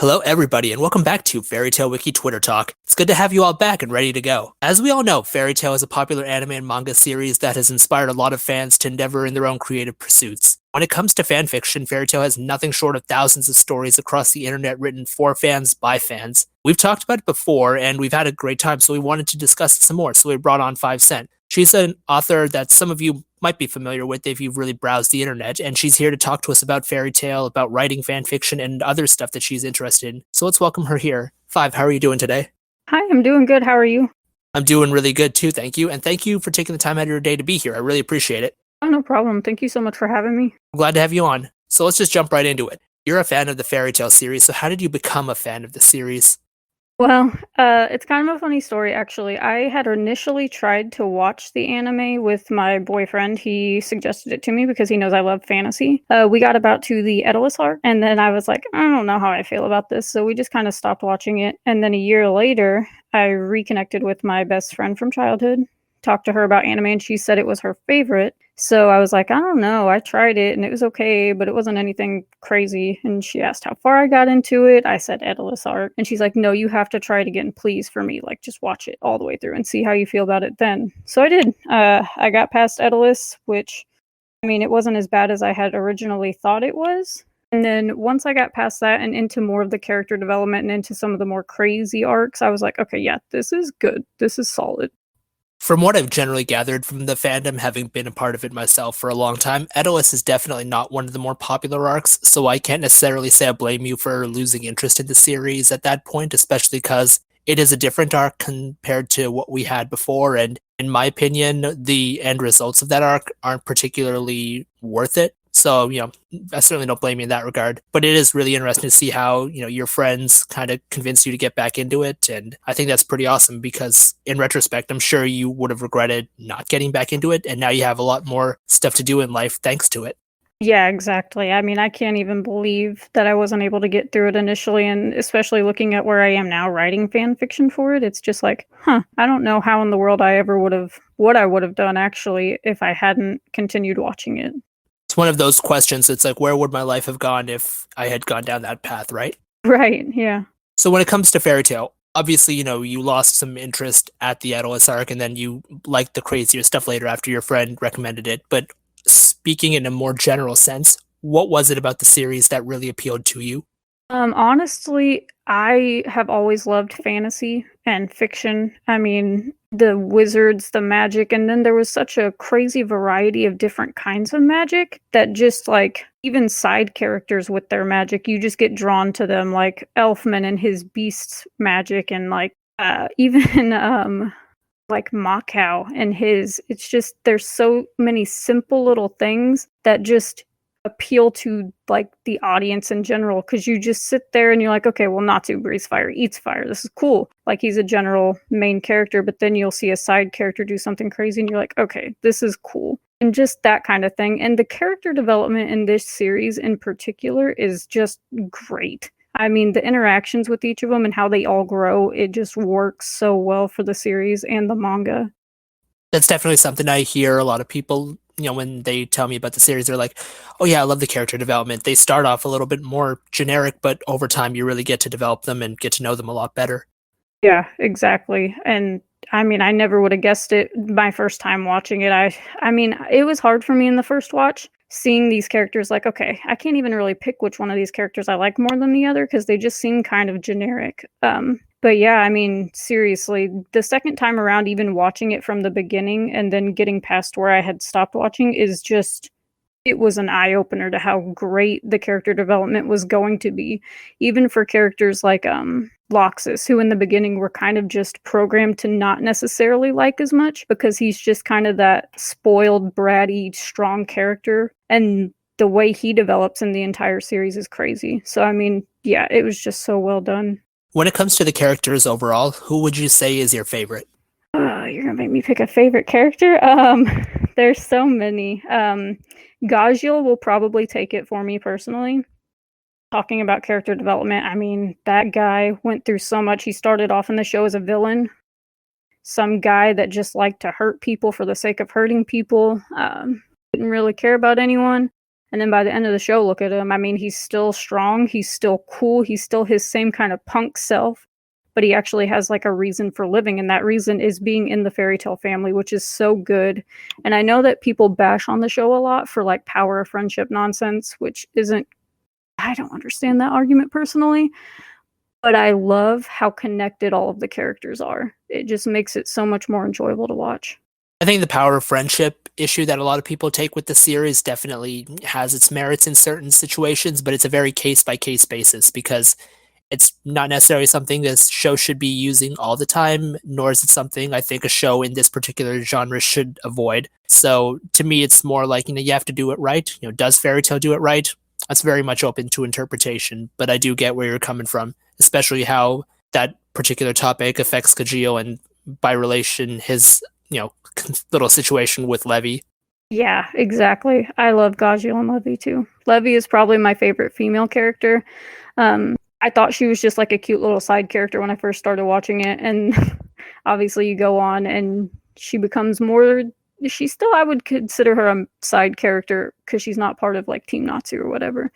Hello, everybody, and welcome back to Fairy Tail Wiki Twitter Talk. It's good to have you all back and ready to go. As we all know, Fairy Tail is a popular anime and manga series that has inspired a lot of fans to endeavor in their own creative pursuits. When it comes to fanfiction, Fairy Tail has nothing short of thousands of stories across the internet written for fans by fans. We've talked about it before, and we've had a great time, so we wanted to discuss it some more, so we brought on 5 Cent. She's an author that some of you might be familiar with if you've really browsed the internet, and she's here to talk to us about Fairy Tail, about writing fan fiction, and other stuff that she's interested in. So let's welcome her here. 5, how are you doing today? Hi, I'm doing good. How are you? I'm doing really good too, thank you. And thank you for taking the time out of your day to be here. I really appreciate it. Oh, no problem. Thank you so much for having me. I'm glad to have you on. So let's just jump right into it. You're a fan of the Fairy Tail series, so how did you become a fan of the series? Well, it's kind of a funny story, actually. I had initially tried to watch the anime with my boyfriend. He suggested it to me because he knows I love fantasy. We got about to the Edalus arc, and then I was like, I don't know how I feel about this. So we just kind of stopped watching it. And then a year later, I reconnected with my best friend from childhood, talked to her about anime, and she said it was her favorite. So I was like, I don't know. I tried it and it was okay, but it wasn't anything crazy. And she asked how far I got into it. I said Edalus art. And she's like, no, you have to try it again, please, for me. Like, just watch it all the way through and see how you feel about it then. So I did. I got past Edalus, which, I mean, it wasn't as bad as I had originally thought it was. And then once I got past that and into more of the character development and into some of the more crazy arcs, I was like, okay, yeah, this is good. This is solid. From what I've generally gathered from the fandom, having been a part of it myself for a long time, Edalus is definitely not one of the more popular arcs, so I can't necessarily say I blame you for losing interest in the series at that point, especially because it is a different arc compared to what we had before, and in my opinion, the end results of that arc aren't particularly worth it. So, I certainly don't blame you in that regard. But it is really interesting to see how, your friends kind of convinced you to get back into it. And I think that's pretty awesome because in retrospect, I'm sure you would have regretted not getting back into it. And now you have a lot more stuff to do in life thanks to it. Yeah, exactly. I mean, I can't even believe that I wasn't able to get through it initially, and especially looking at where I am now writing fan fiction for it, it's just like, I don't know how in the world I ever what I would have done actually if I hadn't continued watching it. It's one of those questions. It's like, where would my life have gone if I had gone down that path, right? Right, yeah. So when it comes to Fairy Tail, obviously, you lost some interest at the Atlas arc, and then you liked the crazier stuff later after your friend recommended it. But speaking in a more general sense, what was it about the series that really appealed to you? Honestly, I have always loved fantasy and fiction. I mean, the wizards, the magic, and then there was such a crazy variety of different kinds of magic that just like even side characters with their magic, you just get drawn to them, like Elfman and his beast's magic, and like even like Makow and his. It's just there's so many simple little things that just appeal to like the audience in general, because you just sit there and you're like, okay, well, Natsu breathes fire, eats fire, this is cool, like he's a general main character, but then you'll see a side character do something crazy and you're like, okay, this is cool, and just that kind of thing. And the character development in this series in particular is just great. I mean, the interactions with each of them and how they all grow, it just works so well for the series and the manga. That's definitely something I hear a lot of people, when they tell me about the series, they're like, oh yeah, I love the character development. They start off a little bit more generic, but over time you really get to develop them and get to know them a lot better. Yeah, exactly. And I mean, I never would have guessed it my first time watching it. I mean, it was hard for me in the first watch seeing these characters like, okay, I can't even really pick which one of these characters I like more than the other because they just seem kind of generic. But yeah, I mean, seriously, the second time around, even watching it from the beginning and then getting past where I had stopped watching is just, it was an eye opener to how great the character development was going to be, even for characters like Loxus, who in the beginning were kind of just programmed to not necessarily like as much because he's just kind of that spoiled, bratty, strong character, and the way he develops in the entire series is crazy. So I mean, yeah, it was just so well done. When it comes to the characters overall, who would you say is your favorite? You're gonna make me pick a favorite character. There's so many. Gajiel will probably take it for me personally. Talking about character development, I mean, that guy went through so much. He started off in the show as a villain, some guy that just liked to hurt people for the sake of hurting people. Didn't really care about anyone. And then by the end of the show, look at him. I mean, he's still strong, he's still cool, he's still his same kind of punk self, but he actually has like a reason for living, and that reason is being in the fairy tale family, which is so good. And I know that people bash on the show a lot for like power of friendship nonsense, which isn't, I don't understand that argument personally, but I love how connected all of the characters are. It just makes it so much more enjoyable to watch. I think the power of friendship issue that a lot of people take with the series definitely has its merits in certain situations, but it's a very case by case basis because it's not necessarily something this show should be using all the time, nor is it something I think a show in this particular genre should avoid. So to me, it's more like, you have to do it right. Does Fairy Tale do it right? That's very much open to interpretation, but I do get where you're coming from, especially how that particular topic affects Kajio and by relation his, little situation with Levy. Yeah, exactly. I love Gajil and Levy too. Levy is probably my favorite female character. I thought she was just like a cute little side character when I first started watching it, and obviously you go on and she becomes more. She's still, I would consider her a side character because she's not part of like Team Natsu or whatever.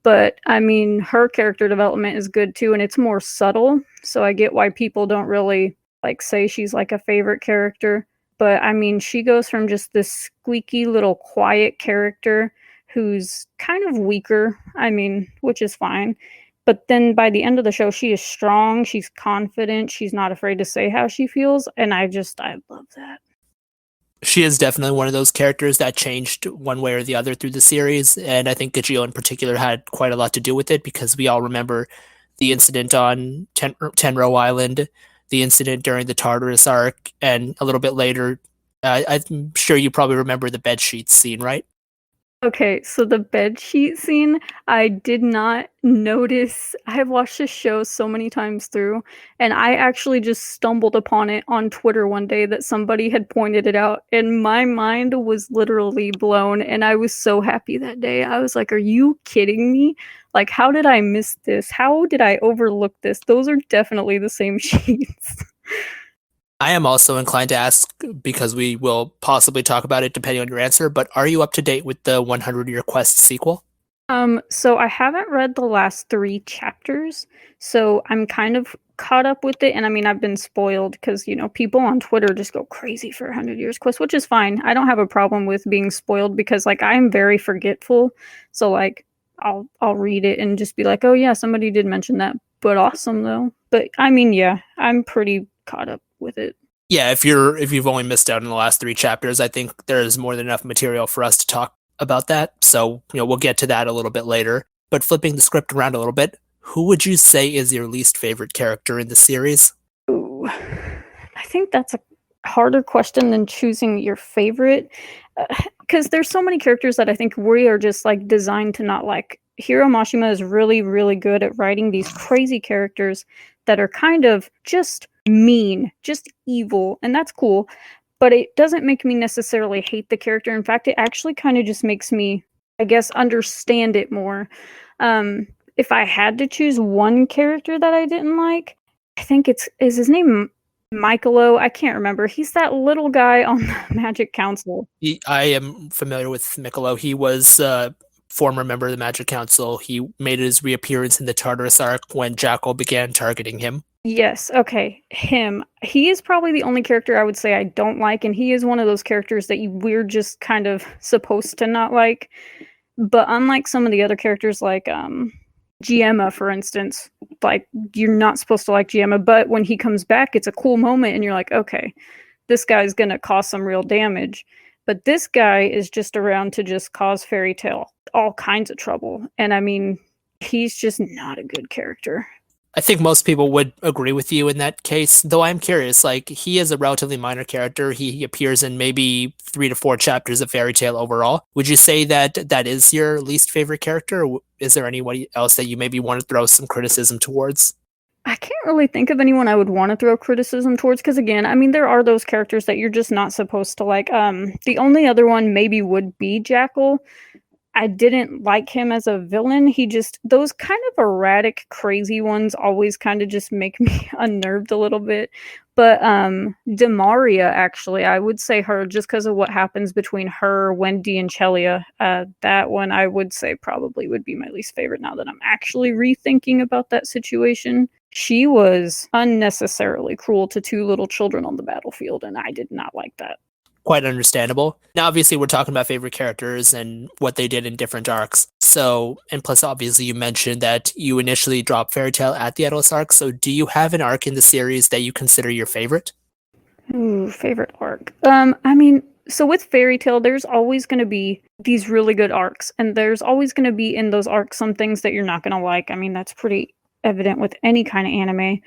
But I mean, her character development is good too, and it's more subtle. So I get why people don't really like say she's like a favorite character. But I mean, she goes from just this squeaky little quiet character who's kind of weaker, I mean, which is fine. But then by the end of the show, she is strong, she's confident, she's not afraid to say how she feels. And I love that. She is definitely one of those characters that changed one way or the other through the series, and I think Gajio in particular had quite a lot to do with it because we all remember the incident on Tenro Island, the incident during the Tartarus arc, and a little bit later, I'm sure you probably remember the bed sheets scene, right? Okay, so the bed sheet scene, I did not notice. I have watched this show so many times through, and I actually just stumbled upon it on Twitter one day that somebody had pointed it out, and my mind was literally blown, and I was so happy that day. I was like, "Are you kidding me? Like, how did I miss this? How did I overlook this? Those are definitely the same sheets." I am also inclined to ask because we will possibly talk about it depending on your answer, but are you up to date with the 100-Year Quest sequel? So I haven't read the last 3 chapters, so I'm kind of caught up with it, and I mean, I've been spoiled because, people on Twitter just go crazy for 100 Years Quest, which is fine. I don't have a problem with being spoiled because, like, I'm very forgetful, so, like, I'll read it and just be like, "Oh, yeah, somebody did mention that, but awesome, though." But, I mean, yeah, I'm pretty caught up with it. Yeah, if you've only missed out on the last 3 chapters, I think there's more than enough material for us to talk about that. So, we'll get to that a little bit later. But flipping the script around a little bit, who would you say is your least favorite character in the series? Ooh, I think that's a harder question than choosing your favorite, because there's so many characters that I think we are just like designed to not like. Hiro Mashima is really, really good at writing these crazy characters that are kind of just mean, just evil, and that's cool. But it doesn't make me necessarily hate the character. In fact, it actually kind of just makes me, I guess, understand it more. If I had to choose one character that I didn't like, I think is his name Michaelo? I can't remember. He's that little guy on the Magic Council. I am familiar with Mikkelo. He was a former member of the Magic Council. He made his reappearance in the Tartarus arc when Jackal began targeting him. Yes, okay, him. He is probably the only character I would say I don't like, and he is one of those characters that we're just kind of supposed to not like. But unlike some of the other characters like Giemma, for instance, like you're not supposed to like Giemma, but when he comes back, it's a cool moment, and you're like, okay, this guy's gonna cause some real damage. But this guy is just around to just cause Fairy Tale all kinds of trouble, and I mean, he's just not a good character. I think most people would agree with you in that case, though I'm curious. Like, he is a relatively minor character. He appears in maybe 3 to 4 chapters of Fairy Tale overall. Would you say that that is your least favorite character, or is there anyone else that you maybe want to throw some criticism towards? I can't really think of anyone I would want to throw criticism towards because, again, I mean, there are those characters that you're just not supposed to like. The only other one maybe would be Jackal. I didn't like him as a villain. He just those kind of erratic, crazy ones always kind of just make me unnerved a little bit. But Demaria, actually, I would say her just because of what happens between her, Wendy, and Chelia. That one I would say probably would be my least favorite now that I'm actually rethinking about that situation. She was unnecessarily cruel to two little children on the battlefield, and I did not like that. Quite understandable. Now, obviously, we're talking about favorite characters and what they did in different arcs. So, and plus, obviously, you mentioned that you initially dropped Fairy Tail at the Atlas arc. So, do you have an arc in the series that you consider your favorite? Ooh, favorite arc. So with Fairy Tail, there's always going to be these really good arcs, and there's always going to be in those arcs some things that you're not going to like. I mean, that's pretty evident with any kind of anime.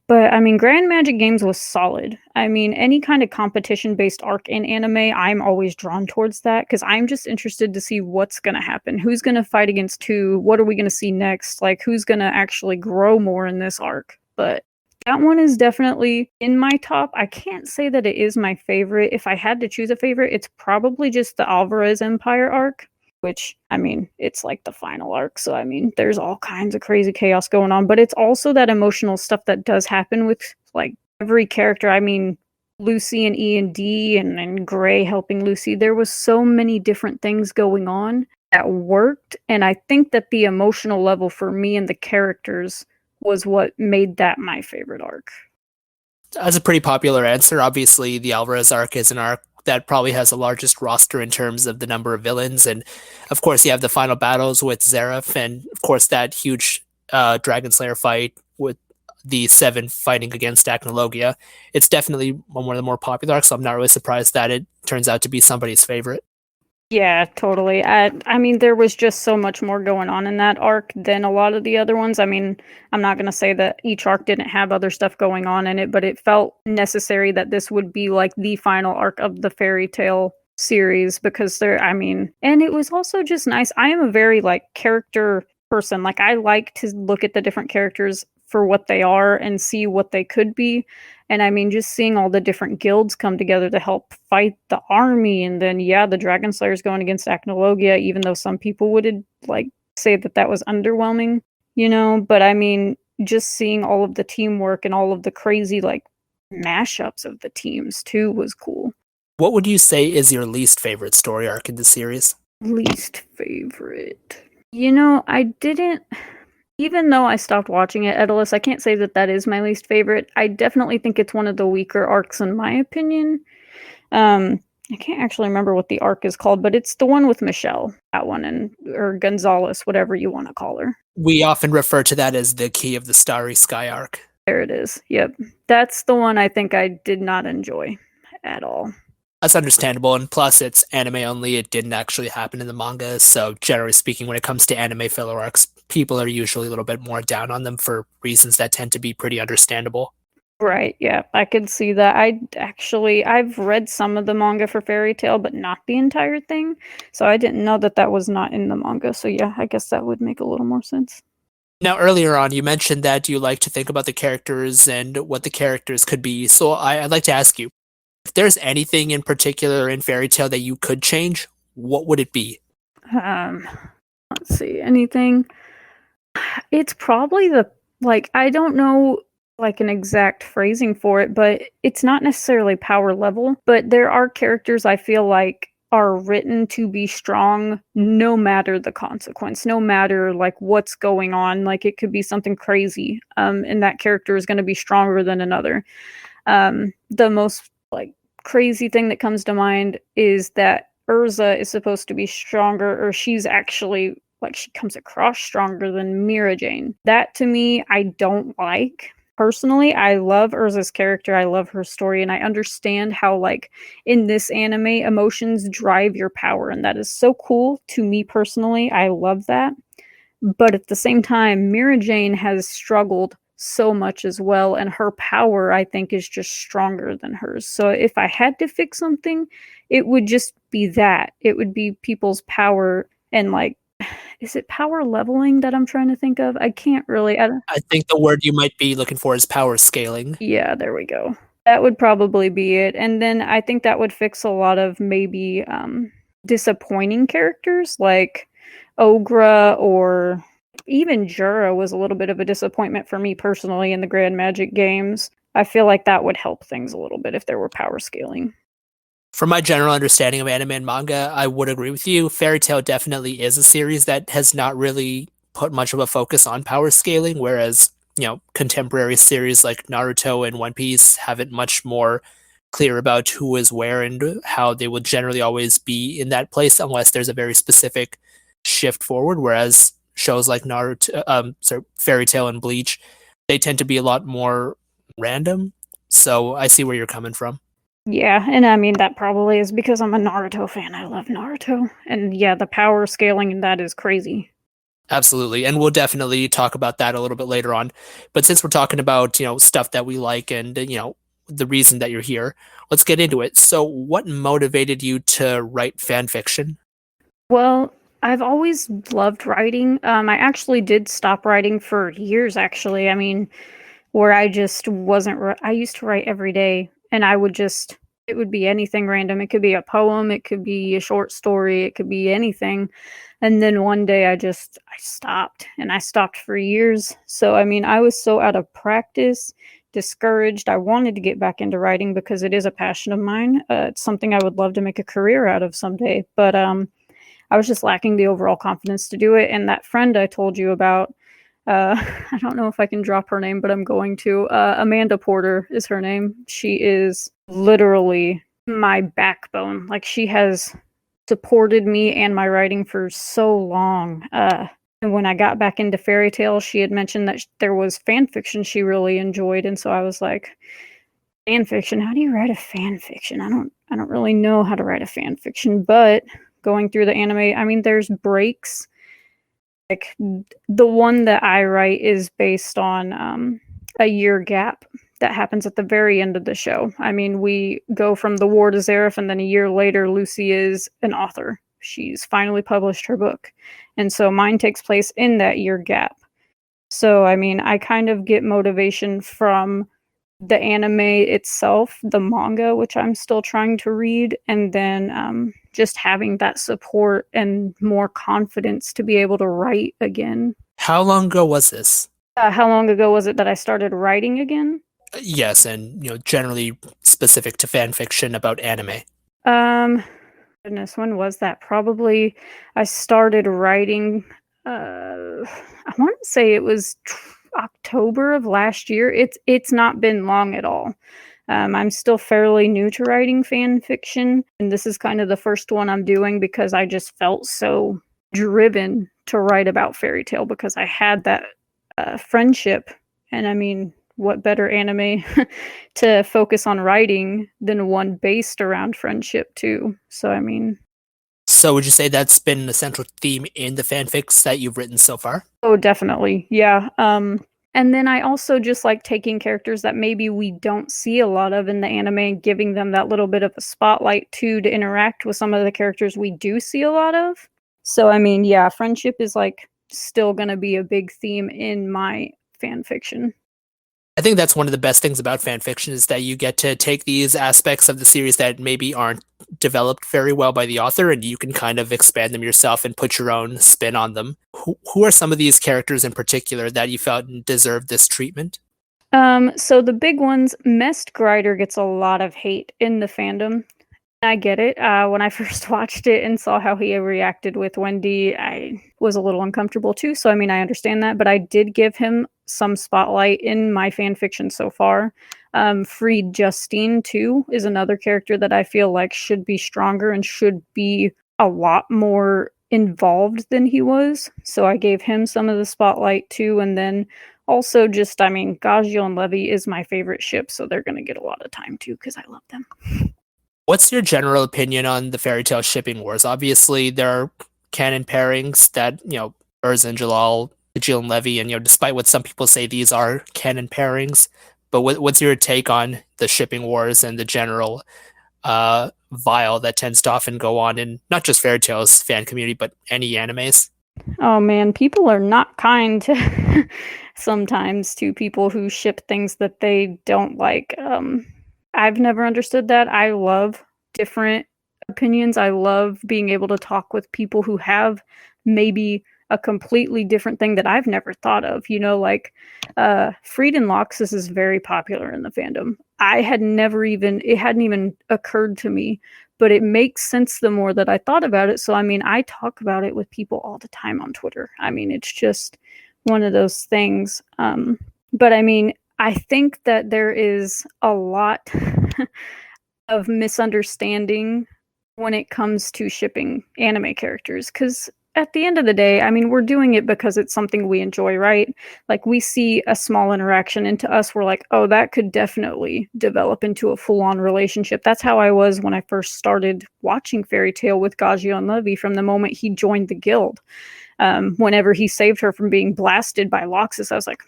But I mean, Grand Magic Games was solid. I mean, any kind of competition based arc in anime, I'm always drawn towards that because I'm just interested to see what's going to happen. Who's going to fight against who? What are we going to see next? Like, who's going to actually grow more in this arc? But that one is definitely in my top. I can't say that it is my favorite. If I had to choose a favorite, it's probably just the Alvarez Empire arc, which, I mean, it's like the final arc. So, I mean, there's all kinds of crazy chaos going on, but it's also that emotional stuff that does happen with like every character. I mean, Lucy and E and D and Gray helping Lucy. There was so many different things going on that worked. And I think that the emotional level for me and the characters was what made that my favorite arc. That's a pretty popular answer. Obviously, the Alvarez arc is an arc that probably has the largest roster in terms of the number of villains. And of course, you have the final battles with Zeref, and of course, that huge Dragon Slayer fight with the Seven fighting against Acnologia. It's definitely one of the more popular arcs, so I'm not really surprised that it turns out to be somebody's favorite. Yeah, totally. I mean, there was just so much more going on in that arc than a lot of the other ones. I mean, I'm not going to say that each arc didn't have other stuff going on in it, but it felt necessary that this would be like the final arc of the Fairy Tale series because I mean, and it was also just nice. I am a very like character person. Like, I like to look at the different characters for what they are and see what they could be. And I mean, just seeing all the different guilds come together to help fight the army, and then yeah, the Dragon Slayer's going against Acnologia, even though some people would like say that that was underwhelming, you know. But I mean, just seeing all of the teamwork and all of the crazy like mashups of the teams too was cool. What would you say is your least favorite story arc in the series? Least favorite. You know, I didn't. Even though I stopped watching it, Edalus, I can't say that that is my least favorite. I definitely think it's one of the weaker arcs in my opinion. I can't actually remember what the arc is called, but it's the one with Michelle, that one, and or Gonzalez, whatever you want to call her. We often refer to that as the Key of the Starry Sky arc. There it is. Yep. That's the one I think I did not enjoy at all. That's understandable, and plus it's anime only. It didn't actually happen in the manga, so generally speaking, when it comes to anime filler arcs, people are usually a little bit more down on them for reasons that tend to be pretty understandable. Right, yeah, I could see that. I've read some of the manga for Fairy Tail, but not the entire thing. So I didn't know that that was not in the manga. So yeah, I guess that would make a little more sense. Now, earlier on, you mentioned that you like to think about the characters and what the characters could be. So I'd like to ask you, if there's anything in particular in Fairy Tail that you could change, what would it be? Um, let's see, anything. It's probably the like I don't know like an exact phrasing for it, but it's not necessarily power level, but there are characters I feel like are written to be strong no matter the consequence, no matter like what's going on. Like, it could be something crazy, and that character is going to be stronger than another. The most like crazy thing that comes to mind is that Urza is supposed to be stronger, or she's actually like she comes across stronger than Mira Jane. That to me, I don't like. Personally, I love Urza's character. I love her story, and I understand how, like, in this anime, emotions drive your power, and that is so cool to me personally. I love that. But at the same time, Mira Jane has struggled so much as well, and her power, I think, is just stronger than hers. So if I had to fix something, it would just be that. It would be people's power and like is it power leveling that I'm trying to think of? I can't really. I think the word you might be looking for is power scaling. Yeah, there we go. That would probably be it. And then I think that would fix a lot of maybe disappointing characters. Like, Ogra or even Jura was a little bit of a disappointment for me personally in the Grand Magic games. I feel like that would help things a little bit if there were power scaling. From my general understanding of anime and manga, I would agree with you. Fairy Tail definitely is a series that has not really put much of a focus on power scaling, whereas, contemporary series like Naruto and One Piece have it much more clear about who is where and how they will generally always be in that place unless there's a very specific shift forward. Whereas shows like Fairy Tail and Bleach, they tend to be a lot more random. So I see where you're coming from. Yeah, and I mean that probably is because I'm a Naruto fan. I love Naruto. And yeah, the power scaling in that is crazy. Absolutely. And we'll definitely talk about that a little bit later on. But since we're talking about, stuff that we like and, the reason that you're here, let's get into it. So, what motivated you to write fan fiction? Well, I've always loved writing. I actually did stop writing for years, actually. I mean, where I just wasn't, I used to write every day and it would be anything random. It could be a poem, it could be a short story, it could be anything. And then one day I stopped and I stopped for years. So, I mean, I was so out of practice, discouraged. I wanted to get back into writing because it is a passion of mine. It's something I would love to make a career out of someday. But, I was just lacking the overall confidence to do it. And that friend I told you about, I don't know if I can drop her name, but I'm going to. Amanda Porter is her name. She is literally my backbone. Like, she has supported me and my writing for so long. And when I got back into fairy tales, she had mentioned that there was fan fiction she really enjoyed, and so I was like, fan fiction? How do you write a fan fiction? I don't really know how to write a fan fiction, but going through the anime, I mean, there's breaks. Like, the one that I write is based on a year gap that happens at the very end of the show. I mean, we go from the war to Zareth, and then a year later, Lucy is an author. She's finally published her book. And so mine takes place in that year gap. So, I mean, I kind of get motivation from the anime itself, the manga, which I'm still trying to read, and then just having that support and more confidence to be able to write again. How long ago was this? How long ago was it that I started writing again? Yes, and generally specific to fan fiction about anime. Um, Goodness, when was that? Probably I started writing. I want to say it was October of last year. It's not been long at all. I'm still fairly new to writing fan fiction, and this is kind of the first one I'm doing because I just felt so driven to write about fairy tale because I had that friendship. And I mean, what better anime to focus on writing than one based around friendship too? So I mean, So, would you say that's been an essential theme in the fanfics that you've written so far? oh, definitely. Yeah. And then I also just like taking characters that maybe we don't see a lot of in the anime and giving them that little bit of a spotlight too to interact with some of the characters we do see a lot of. So I mean, yeah, friendship is like still going to be a big theme in my fan fiction. I think that's one of the best things about fan fiction is that you get to take these aspects of the series that maybe aren't developed very well by the author and you can kind of expand them yourself and put your own spin on them. Who are some of these characters in particular that you felt deserved this treatment? So the big ones, Mest Grider gets a lot of hate in the fandom. I get it. When I first watched it and saw how he reacted with Wendy, I was a little uncomfortable too. So, I mean, I understand that, but I did give him some spotlight in my fan fiction so far. Freed Justine, too, is another character that I feel like should be stronger and should be a lot more involved than he was. So, I gave him some of the spotlight too. And then also, just, I mean, Gagio and Levy is my favorite ship. So, they're going to get a lot of time too because I love them. What's your general opinion on the fairy tale shipping wars? Obviously, there are canon pairings that, Urza and Jalal, Jill and Levy, and, despite what some people say, these are canon pairings. But what's your take on the shipping wars and the general vile that tends to often go on in not just fairy tales fan community, but any animes? Oh man, people are not kind to sometimes to people who ship things that they don't like. I've never understood that. I love different opinions. I love being able to talk with people who have maybe a completely different thing that I've never thought of. Like Freed and Loxus is very popular in the fandom. I had never even it hadn't even occurred to me, but it makes sense the more that I thought about it. So I mean, I talk about it with people all the time on Twitter. I mean, it's just one of those things. But I mean, I think that there is a lot of misunderstanding when it comes to shipping anime characters, because at the end of the day, I mean, we're doing it because it's something we enjoy, right? Like, we see a small interaction, and to us, we're like, oh, that could definitely develop into a full-on relationship. That's how I was when I first started watching Fairy Tail with Gajion Levy from the moment he joined the guild. Whenever he saved her from being blasted by Loxus, I was like,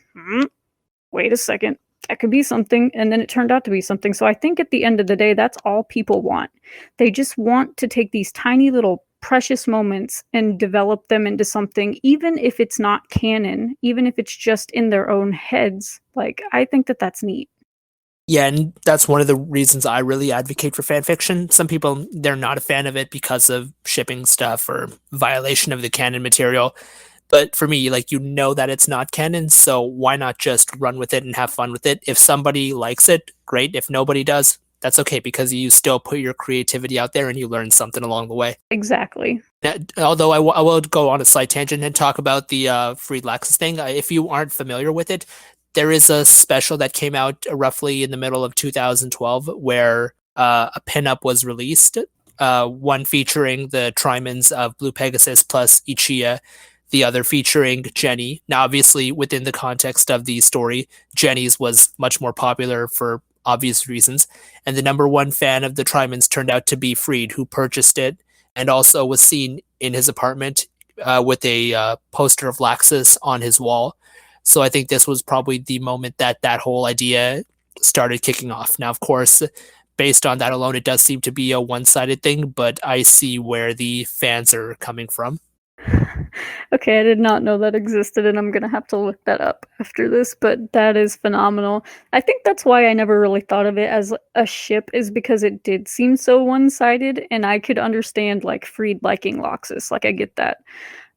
wait a second, that could be something. And then it turned out to be something. So I think at the end of the day, that's all people want. They just want to take these tiny little precious moments and develop them into something, even if it's not canon, even if it's just in their own heads. Like, I think that that's neat. Yeah, and that's one of the reasons I really advocate for fan fiction. Some people, they're not a fan of it because of shipping stuff or violation of the canon material. But for me, like, that it's not canon, so why not just run with it and have fun with it? If somebody likes it, great. If nobody does, that's okay because you still put your creativity out there and you learn something along the way. Exactly. Although I will go on a slight tangent and talk about the Freed Laxus thing. If you aren't familiar with it, there is a special that came out roughly in the middle of 2012 where a pinup was released, one featuring the Trimans of Blue Pegasus plus Ichiya, the other featuring Jenny. Now, obviously, within the context of the story, Jenny's was much more popular for obvious reasons. And the number one fan of the Trimans turned out to be Freed, who purchased it and also was seen in his apartment with a poster of Laxus on his wall. So I think this was probably the moment that that whole idea started kicking off. Now, of course, based on that alone, it does seem to be a one-sided thing, but I see where the fans are coming from. Okay, I did not know that existed, and I'm gonna have to look that up after this, but that is phenomenal. I think that's why I never really thought of it as a ship, is because it did seem so one-sided, and I could understand, like, Freed liking Loxus, like, I get that.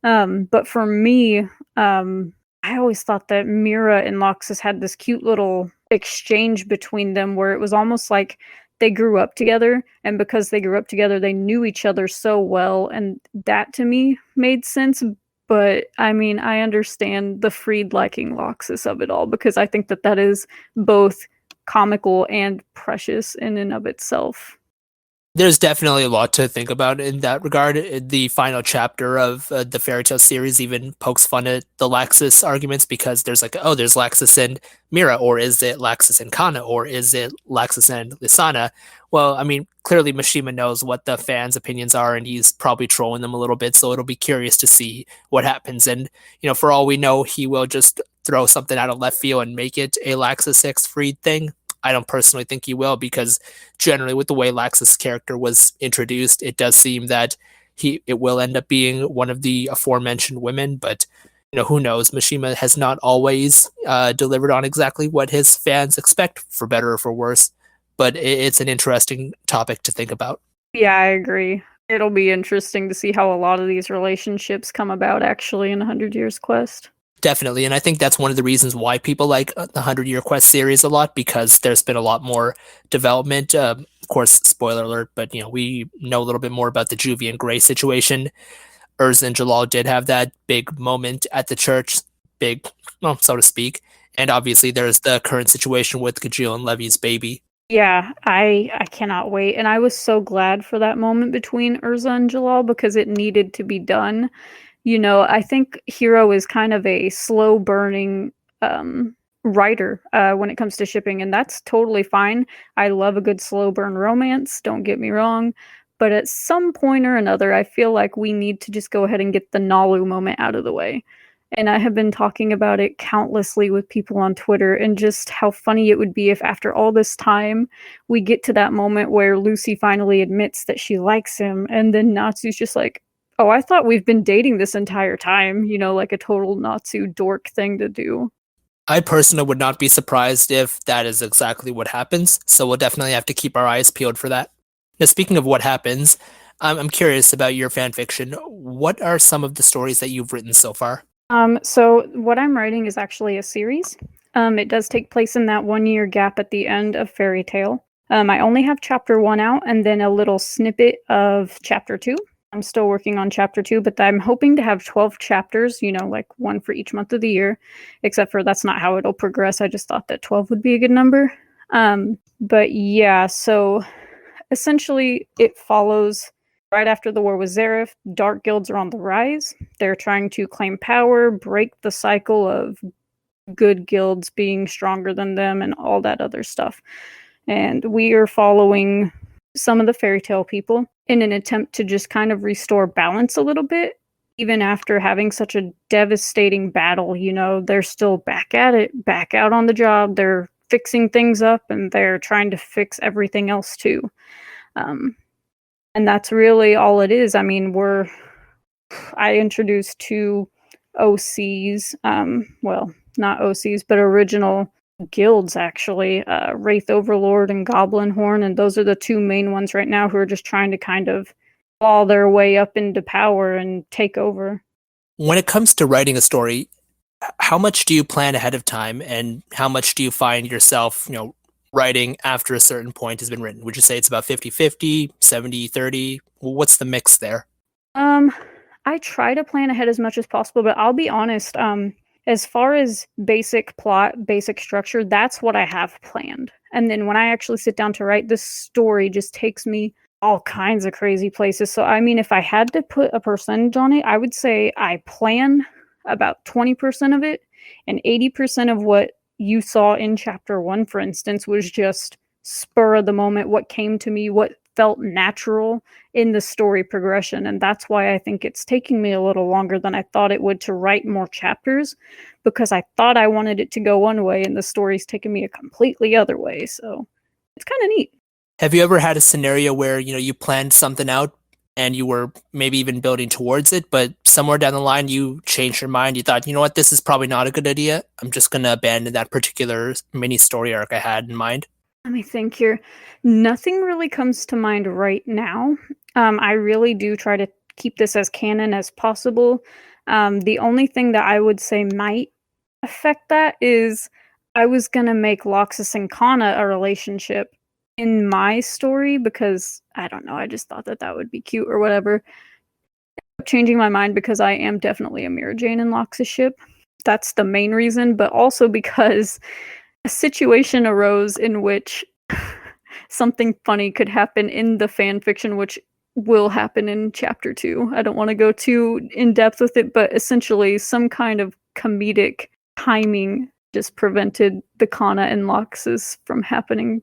But for me, I always thought that Mira and Loxus had this cute little exchange between them where it was almost like they grew up together, and because they grew up together, they knew each other so well, and that to me made sense. But I mean, I understand the Freed liking Loxus of it all because I think that that is both comical and precious in and of itself. There's definitely a lot to think about in that regard. The final chapter of the fairy tale series even pokes fun at the Laxus arguments because there's like, oh, there's Laxus and Mira, or is it Laxus and Kana, or is it Laxus and Lisana? Well, I mean, clearly Mishima knows what the fans' opinions are, and he's probably trolling them a little bit. So it'll be curious to see what happens. And for all we know, he will just throw something out of left field and make it a Laxus X Freed thing. I don't personally think he will because generally with the way Laxus' character was introduced, it does seem that it will end up being one of the aforementioned women, but who knows? Mishima has not always delivered on exactly what his fans expect, for better or for worse. But it's an interesting topic to think about. Yeah, I agree. It'll be interesting to see how a lot of these relationships come about actually in 100 Years Quest. Definitely, and I think that's one of the reasons why people like the 100 Year Quest series a lot because there's been a lot more development. Of course, spoiler alert, but we know a little bit more about the Juvie and Gray situation. Urza and Jalal did have that big moment at the church, big, well, so to speak, and obviously there's the current situation with Gajil and Levy's baby. Yeah, I cannot wait, and I was so glad for that moment between Urza and Jalal because it needed to be done. I think Hero is kind of a slow burning writer when it comes to shipping, and that's totally fine. I love a good slow burn romance, don't get me wrong. But at some point or another, I feel like we need to just go ahead and get the Nalu moment out of the way. And I have been talking about it countlessly with people on Twitter and just how funny it would be if after all this time, we get to that moment where Lucy finally admits that she likes him, and then Natsu's just like, oh, I thought we've been dating this entire time, like a total Natsu dork thing to do. I personally would not be surprised if that is exactly what happens, so we'll definitely have to keep our eyes peeled for that. Now, speaking of what happens, I'm curious about your fan fiction. What are some of the stories that you've written so far? So what I'm writing is actually a series. It does take place in that 1 year gap at the end of Fairy Tale. I only have chapter one out and then a little snippet of chapter two. I'm still working on chapter two, but I'm hoping to have 12 chapters, like one for each month of the year, except for that's not how it'll progress. I just thought that 12 would be a good number. But yeah, so essentially it follows right after the war with Zareth. Dark guilds are on the rise. They're trying to claim power, break the cycle of good guilds being stronger than them, and all that other stuff. And we are following some of the fairy tale people in an attempt to just kind of restore balance a little bit. Even after having such a devastating battle, they're still back at it, back out on the job. They're fixing things up and they're trying to fix everything else too. Um, and that's really all it is. I mean, I introduced two OCs, well, not OCs, but original guilds actually, Wraith Overlord and Goblin Horn, and those are the two main ones right now who are just trying to kind of claw their way up into power and take over. When it comes to writing a story, how much do you plan ahead of time and how much do you find yourself, writing after a certain point has been written? Would you say it's about 50-50, 70-30? What's the mix there? Um, I try to plan ahead as much as possible, but I'll be honest, as far as basic plot, basic structure, that's what I have planned. And then when I actually sit down to write, this story just takes me all kinds of crazy places. So, I mean, if I had to put a percentage on it, I would say I plan about 20% of it, and 80% of what you saw in chapter one, for instance, was just spur of the moment, what came to me, what felt natural in the story progression. And that's why I think it's taking me a little longer than I thought it would to write more chapters, because I thought I wanted it to go one way and the story's taken me a completely other way. So it's kind of neat. Have you ever had a scenario where, you planned something out and you were maybe even building towards it, but somewhere down the line you changed your mind? You thought, you know what, this is probably not a good idea. I'm just going to abandon that particular mini story arc I had in mind. Let me think here. Nothing really comes to mind right now. I really do try to keep this as canon as possible. The only thing that I would say might affect that is I was gonna make Loxus and Kana a relationship in my story because I don't know. I just thought that that would be cute or whatever. Changing my mind because I am definitely a Mira Jane and Loxus ship. That's the main reason, but also because a situation arose in which something funny could happen in the fan fiction, which will happen in chapter two. I don't want to go too in depth with it, but essentially, some kind of comedic timing just prevented the Kana and Loxus from happening.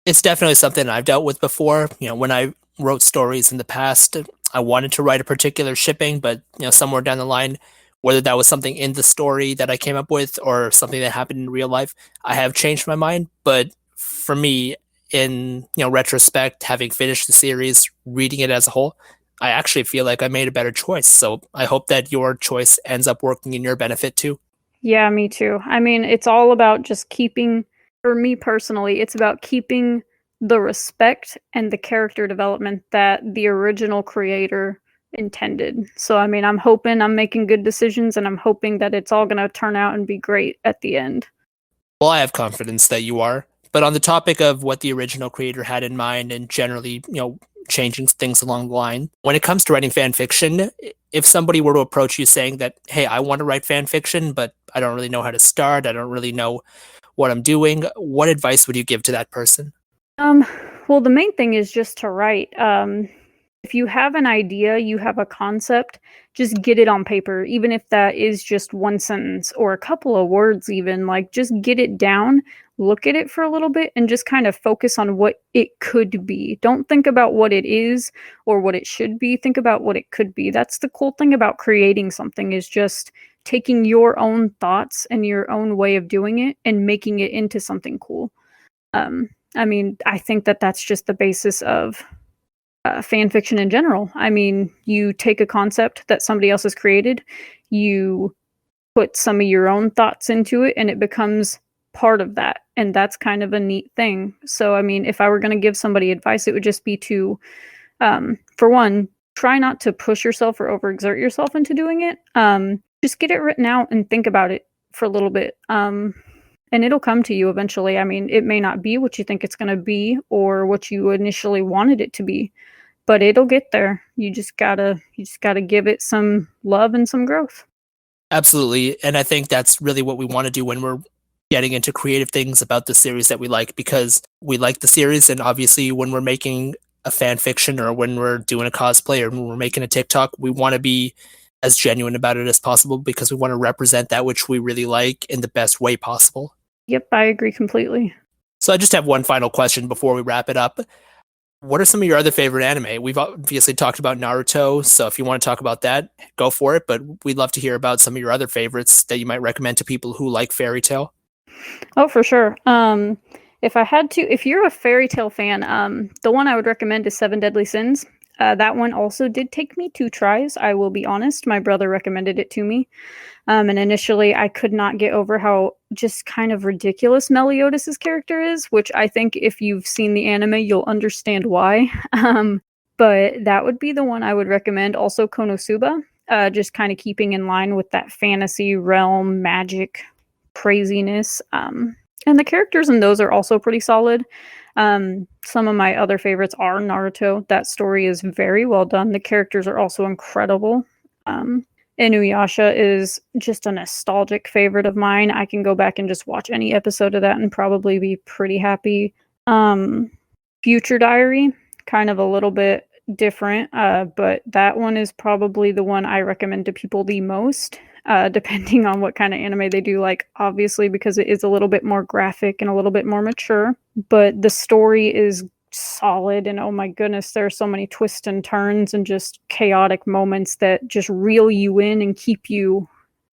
It's definitely something I've dealt with before. When I wrote stories in the past, I wanted to write a particular shipping, but somewhere down the line, whether that was something in the story that I came up with or something that happened in real life, I have changed my mind. But for me, in retrospect, having finished the series, reading it as a whole, I actually feel like I made a better choice. So I hope that your choice ends up working in your benefit too. Yeah, me too. I mean, it's all about just keeping, for me personally, it's about keeping the respect and the character development that the original creator intended. So, I mean, I'm hoping I'm making good decisions and I'm hoping that it's all going to turn out and be great at the end. Well, I have confidence that you are. But on the topic of what the original creator had in mind and generally, changing things along the line, when it comes to writing fan fiction, if somebody were to approach you saying that, hey, I want to write fan fiction, but I don't really know how to start, I don't really know what I'm doing, what advice would you give to that person? Um, well, the main thing is just to write. If you have an idea, you have a concept, just get it on paper, even if that is just one sentence or a couple of words, even like just get it down, look at it for a little bit, and just kind of focus on what it could be. Don't think about what it is or what it should be. Think about what it could be. That's the cool thing about creating something is just taking your own thoughts and your own way of doing it and making it into something cool. I mean, I think that that's just the basis of fan fiction in general. I mean, you take a concept that somebody else has created, you put some of your own thoughts into it, and it becomes part of that. And that's kind of a neat thing. So, I mean, if I were going to give somebody advice, it would just be to For one, try not to push yourself or overexert yourself into doing it. Just get it written out and think about it for a little bit. And it'll come to you eventually. I mean, it may not be what you think it's going to be or what you initially wanted it to be, but it'll get there. You just gotta give it some love and some growth. Absolutely. And I think that's really what we want to do when we're getting into creative things about the series that we like, because we like the series. And obviously, when we're making a fan fiction or when we're doing a cosplay or when we're making a TikTok, we want to be as genuine about it as possible because we want to represent that which we really like in the best way possible. Yep, I agree completely. So I just have one final question before we wrap it up. What are some of your other favorite anime? We've obviously talked about Naruto, so if you want to talk about that, go for it. But we'd love to hear about some of your other favorites that you might recommend to people who like fairy tale. Oh, for sure. If I had to, if you're a fairy tale fan, the one I would recommend is Seven Deadly Sins. That one also did take me 2 tries. I will be honest. My brother recommended it to me. And initially, I could not get over how just kind of ridiculous Meliodas' character is, which I think if you've seen the anime, you'll understand why. But that would be the one I would recommend. Also, Konosuba, just kind of keeping in line with that fantasy realm, magic craziness. And the characters in those are also pretty solid. Some of my other favorites are Naruto. That story is very well done. The characters are also incredible. Inuyasha is just a nostalgic favorite of mine. I can go back and just watch any episode of that and probably be pretty happy. Future Diary, kind of a little bit different, but that one is probably the one I recommend to people the most, depending on what kind of anime they do like, obviously, because it is a little bit more graphic and a little bit more mature. But the story is solid, and oh my goodness, there are so many twists and turns and just chaotic moments that just reel you in and keep you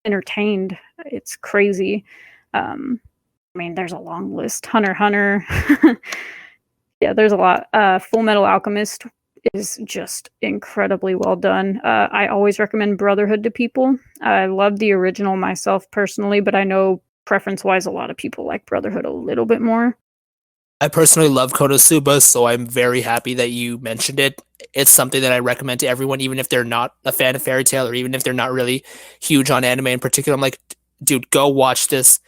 entertained. It's crazy. I mean, there's a long list. Hunter x Hunter. Yeah, there's a lot. Full Metal Alchemist is just incredibly well done. I always recommend Brotherhood to people. I love the original myself personally, but I know preference-wise, a lot of people like Brotherhood a little bit more. I personally love Konosuba, so I'm very happy that you mentioned it. It's something that I recommend to everyone, even if they're not a fan of fairy tale or even if they're not really huge on anime in particular. I'm like, dude, go watch this.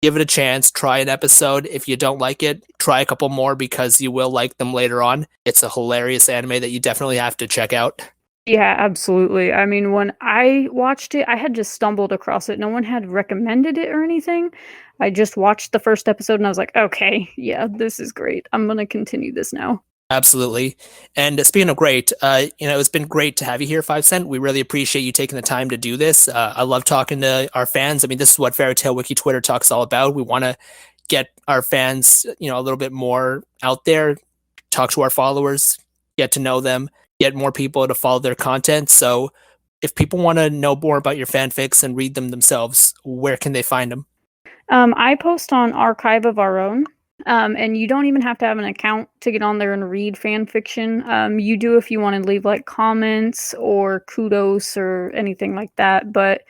Give it a chance. Try an episode. If you don't like it, try a couple more because you will like them later on. It's a hilarious anime that you definitely have to check out. Yeah, absolutely. I mean, when I watched it, I had just stumbled across it. No one had recommended it or anything. I just watched the first episode and I was like, okay, yeah, this is great. I'm going to continue this now. Absolutely. And speaking of great, it's been great to have you here, 5 Cent. We really appreciate you taking the time to do this. I love talking to our fans. I mean, this is what Fairy Tale Wiki Twitter talks all about. We want to get our fans, a little bit more out there, talk to our followers, get to know them, get more people to follow their content. So if people want to know more about your fanfics and read them themselves, where can they find them? I post on Archive of Our Own. And you don't even have to have an account to get on there and read fan fiction. You do if you want to leave like comments or kudos or anything like that. But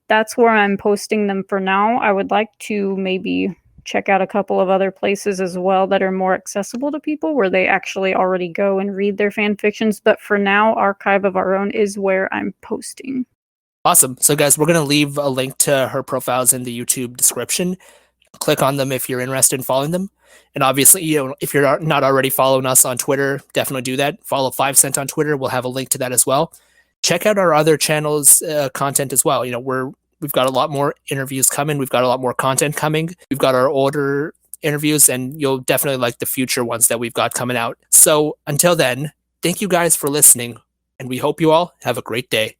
that's where I'm posting them for now. I would like to maybe check out a couple of other places as well that are more accessible to people where they actually already go and read their fan fictions. But for now, Archive of Our Own is where I'm posting. Awesome. So, guys, we're going to leave a link to her profiles in the YouTube description. Click on them if you're interested in following them. And obviously, if you're not already following us on Twitter, definitely do that. Follow 5 Cent on Twitter. We'll have a link to that as well. Check out our other channels' content as well. We've got a lot more interviews coming. We've got a lot more content coming. We've got our older interviews, and you'll definitely like the future ones that we've got coming out. So until then, thank you guys for listening, and we hope you all have a great day.